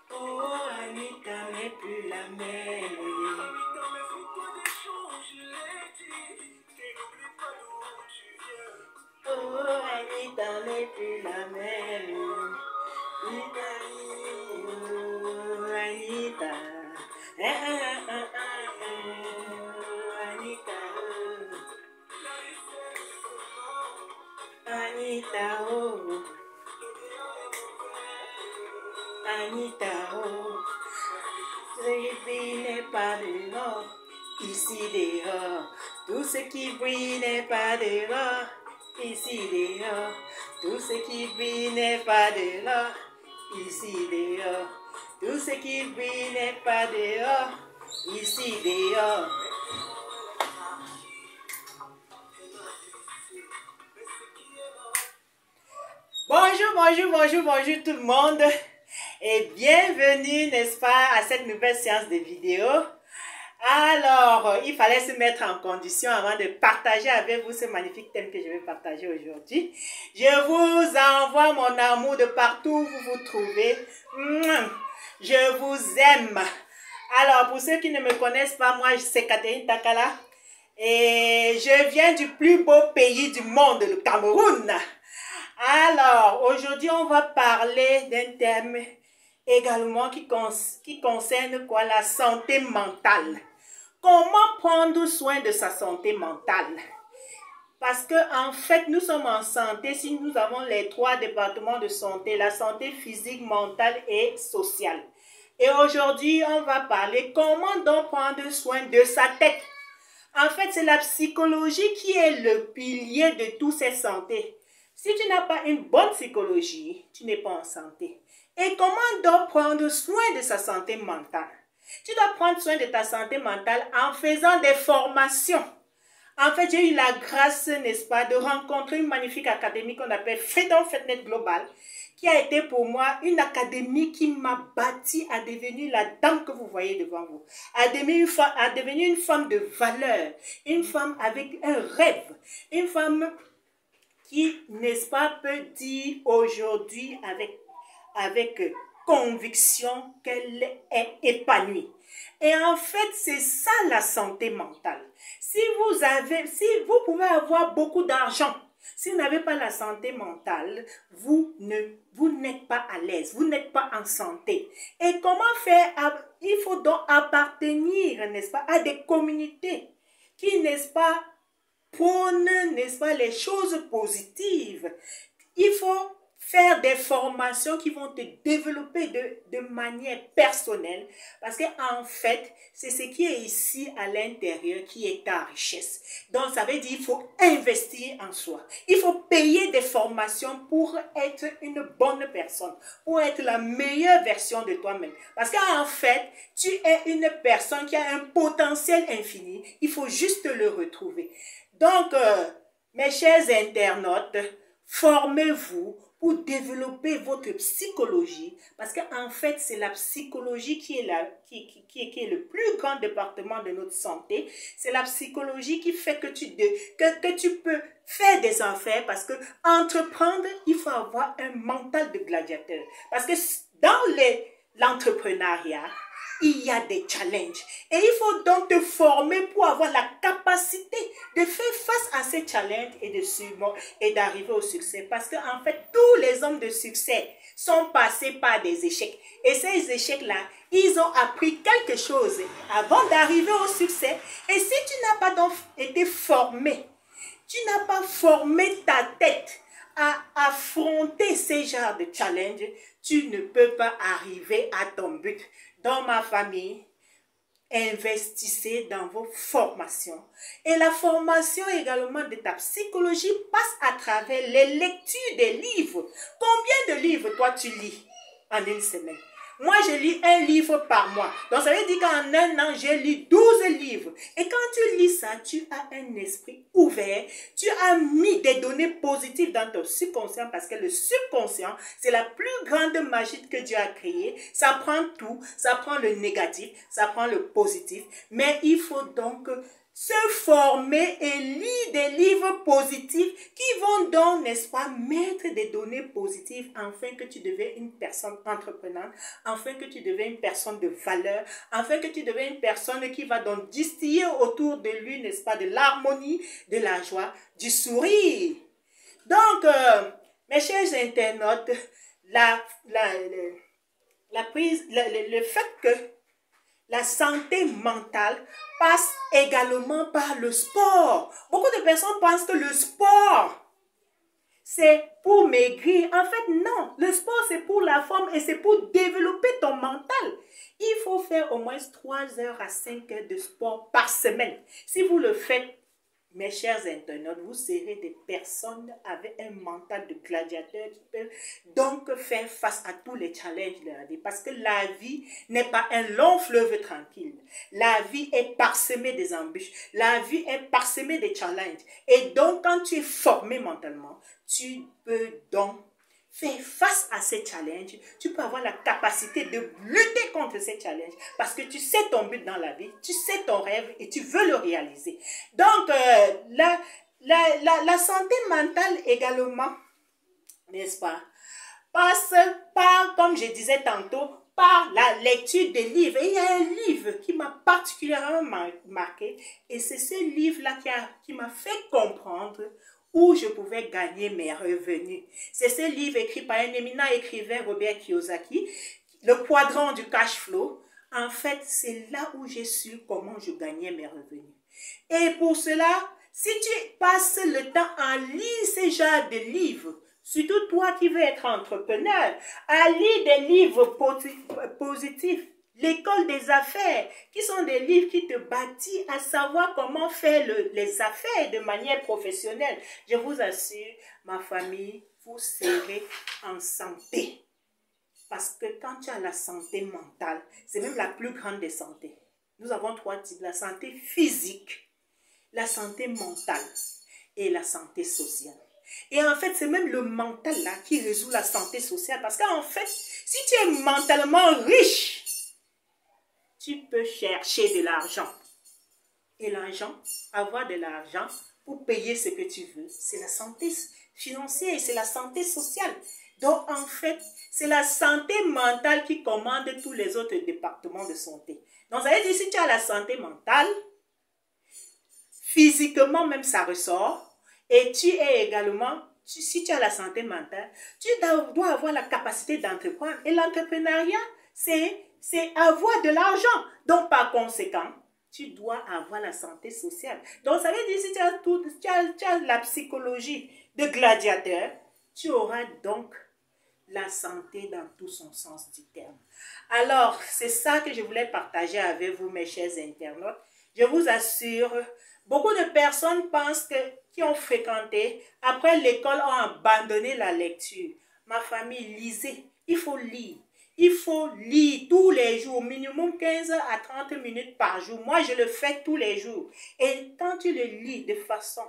Oh, Anita n'est plus la même. Oh, Anita n'est plus la même. Anita, Anita. Anita, Anita, oh. Anita, oh. Ce qui brille n'est pas dehors, ici dehors. Tout ce qui brille n'est pas dehors, ici dehors. Tout ce qui brille n'est pas dehors, ici dehors. Tout ce qui brille n'est pas dehors, ici dehors. Bonjour, bonjour, bonjour, bonjour tout le monde et bienvenue, n'est-ce pas, à cette nouvelle séance de vidéo. Alors, il fallait se mettre en condition avant de partager avec vous ce magnifique thème que je vais partager aujourd'hui. Je vous envoie mon amour de partout où vous vous trouvez. Je vous aime. Alors, pour ceux qui ne me connaissent pas, moi, c'est Catherine Takala et je viens du plus beau pays du monde, le Cameroun. Alors, aujourd'hui, on va parler d'un thème également qui concerne quoi? La santé mentale. Comment prendre soin de sa santé mentale? Parce que en fait, nous sommes en santé si nous avons les trois départements de santé, la santé physique, mentale et sociale. Et aujourd'hui, on va parler comment donc prendre soin de sa tête. En fait, c'est la psychologie qui est le pilier de toutes ces santé. Si tu n'as pas une bonne psychologie, tu n'es pas en santé. Et comment donc prendre soin de sa santé mentale? Tu dois prendre soin de ta santé mentale en faisant des formations. En fait, j'ai eu la grâce, n'est-ce pas, de rencontrer une magnifique académie qu'on appelle Freedom Fitness Global, qui a été pour moi une académie qui m'a bâti à devenir la dame que vous voyez devant vous, à devenir une femme de valeur, une femme avec un rêve, une femme qui, n'est-ce pas, peut dire aujourd'hui avec conviction qu'elle est épanouie. Et en fait, c'est ça la santé mentale. Si vous pouvez avoir beaucoup d'argent, si vous n'avez pas la santé mentale, vous n'êtes pas à l'aise, vous n'êtes pas en santé. Et comment faire? Il faut donc appartenir, n'est-ce pas, à des communautés qui, n'est-ce pas, prônent, n'est-ce pas, les choses positives. Il faut faire des formations qui vont te développer de manière personnelle parce qu'en fait, c'est ce qui est ici à l'intérieur qui est ta richesse. Donc, ça veut dire qu'il faut investir en soi. Il faut payer des formations pour être une bonne personne, pour être la meilleure version de toi-même. Parce qu'en fait, tu es une personne qui a un potentiel infini. Il faut juste le retrouver. Donc, mes chers internautes, formez-vous pour développer votre psychologie, parce qu'en fait, c'est la psychologie qui est le plus grand département de notre santé. C'est la psychologie qui fait que tu peux faire des affaires, parce que entreprendre, il faut avoir un mental de gladiateur. Parce que dans l'entrepreneuriat, il y a des challenges. Et il faut donc te former pour avoir la capacité de faire face à ces challenges et d'arriver au succès. Parce qu'en fait, tous les hommes de succès sont passés par des échecs. Et ces échecs-là, ils ont appris quelque chose avant d'arriver au succès. Et si tu n'as pas donc été formé, tu n'as pas formé ta tête à affronter ces genres de challenges, tu ne peux pas arriver à ton but. Dans ma famille, investissez dans vos formations. Et la formation également de ta psychologie passe à travers les lectures des livres. Combien de livres toi tu lis en une semaine? Moi, je lis un livre par mois. Donc, ça veut dire qu'en un an, j'ai lu 12 livres. Et quand tu lis ça, tu as un esprit ouvert. Tu as mis des données positives dans ton subconscient parce que le subconscient, c'est la plus grande magie que Dieu a créée. Ça prend tout. Ça prend le négatif, ça prend le positif. Mais il faut donc se former et lire des livres positifs qui vont donc, n'est-ce pas, mettre des données positives afin que tu deviennes une personne entreprenante, afin que tu deviennes une personne de valeur, afin que tu deviennes une personne qui va donc distiller autour de lui, n'est-ce pas, de l'harmonie, de la joie, du sourire. Donc, mes chers internautes, le fait que la santé mentale passe également par le sport. Beaucoup de personnes pensent que le sport, c'est pour maigrir. En fait, non. Le sport, c'est pour la forme et c'est pour développer ton mental. Il faut faire au moins 3 heures à 5 heures de sport par semaine. Si vous le faites, mes chers internautes, vous serez des personnes avec un mental de gladiateur qui peuvent donc faire face à tous les challenges de la vie. Parce que la vie n'est pas un long fleuve tranquille. La vie est parsemée des embûches. La vie est parsemée des challenges. Et donc, quand tu es formé mentalement, tu peux donc faire face à ces challenges. Tu peux avoir la capacité de lutter contre ces challenges parce que tu sais ton but dans la vie, tu sais ton rêve et tu veux le réaliser. Donc, la santé mentale également, n'est-ce pas, passe par, comme je disais tantôt, par la lecture des livres. Et il y a un livre qui m'a particulièrement marqué et c'est ce livre-là qui m'a fait comprendre où je pouvais gagner mes revenus. C'est ce livre écrit par un éminent écrivain, Robert Kiyosaki, Le quadrant du cash flow. En fait, c'est là où j'ai su comment je gagnais mes revenus. Et pour cela, si tu passes le temps à lire ce genre de livres, surtout toi qui veux être entrepreneur, à lire des livres positifs, l'école des affaires, qui sont des livres qui te bâtissent à savoir comment faire les affaires de manière professionnelle. Je vous assure, ma famille, vous serez en santé. Parce que quand tu as la santé mentale, c'est même la plus grande des santé. Nous avons 3 types, la santé physique, la santé mentale et la santé sociale. Et en fait, c'est même le mental là qui résout la santé sociale. Parce qu'en fait, si tu es mentalement riche, tu peux chercher de l'argent. Et l'argent, avoir de l'argent pour payer ce que tu veux, c'est la santé financière et c'est la santé sociale. Donc, en fait, c'est la santé mentale qui commande tous les autres départements de santé. Donc, ça veut dire, si tu as la santé mentale, physiquement même ça ressort, et tu es également, si tu as la santé mentale, tu dois avoir la capacité d'entreprendre. Et l'entrepreneuriat, c'est avoir de l'argent. Donc, par conséquent, tu dois avoir la santé sociale. Donc, ça veut dire, si tu as la psychologie de gladiateur, tu auras donc la santé dans tout son sens du terme. Alors, c'est ça que je voulais partager avec vous, mes chers internautes. Je vous assure, beaucoup de personnes pensent qui ont fréquenté, après l'école, ont abandonné la lecture. Ma famille, lisez. Il faut lire. Il faut lire tous les jours, minimum 15 à 30 minutes par jour. Moi, je le fais tous les jours. Et quand tu le lis de façon,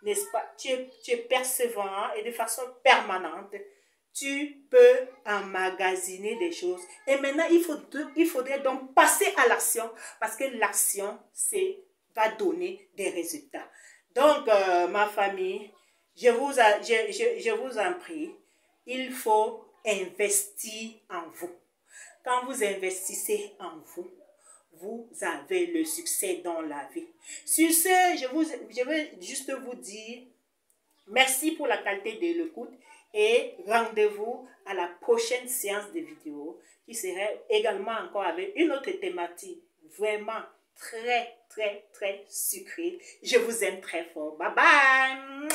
n'est-ce pas, tu es persévérant et de façon permanente, tu peux emmagasiner des choses. Et maintenant, il faudrait donc passer à l'action parce que l'action, va donner des résultats. Donc, ma famille, je vous en prie, il faut investir en vous. Quand vous investissez en vous, vous avez le succès dans la vie. Sur ce, je veux juste vous dire merci pour la qualité de l'écoute et rendez-vous à la prochaine séance de vidéo qui serait également encore avec une autre thématique vraiment très, très, très sucrée. Je vous aime très fort. Bye bye!